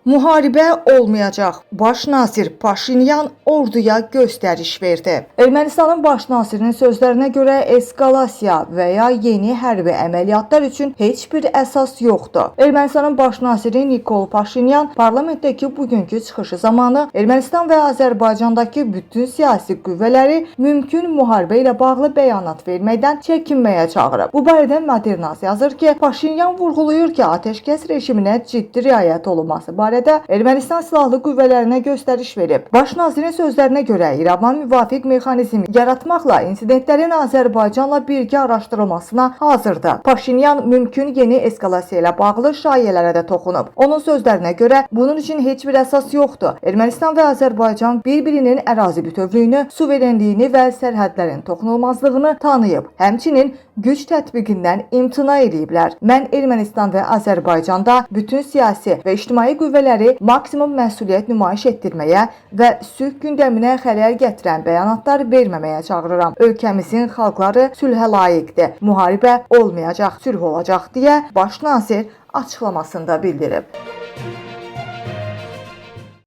Müharibə olmayacaq. Baş nazir Paşinyan orduya göstəriş verdi. Ermənistanın baş nazirinin sözlərinə görə eskalasiya və ya yeni hərbi əməliyyatlar üçün heç bir əsas yoxdur. Ermənistanın baş naziri Nikol Paşinyan parlamentdəki bugünkü çıxışı zamanı Ermənistan və Azərbaycandakı bütün siyasi qüvvələri mümkün müharibə ilə bağlı bəyanat verməkdən çəkinməyə çağırıb. Bu barədə Modernaz yazır ki, Paşinyan vurğulayır ki, atəşkəs rejiminə ciddi riayət olunması barədə Ermənistan silahlı qüvvələrinə göstəriş verib. Baş nazirin sözlərinə görə İrəvan müvafiq mexanizm yaratmaqla insidentlərin Azərbaycanla birgə araşdırılmasına hazırdır. Paşinyan mümkün yeni eskalasiya ilə bağlı şayələrə də toxunub. Onun sözlərinə görə bunun üçün heç bir əsas yoxdur. Ermənistan və Azərbaycan bir-birinin ərazi bütövlüyünü, suverenliyini və sərhədlərin toxunulmazlığını tanıyıb. Həmçinin güc tətbiqindən imtina ediblər. Mən Ermənistan və Azərbaycanda bütün siyasi və ictimai qüvvələri maksimum məsuliyyət nümayiş etdirməyə və sülh gündəminə xələl gətirən bəyanatlar verməməyə çağırıram. Ölkəmizin xalqları sülhə layiqdir. Müharibə olmayacaq, sülh olacaq deyə baş nazir açıqlamasında bildirib.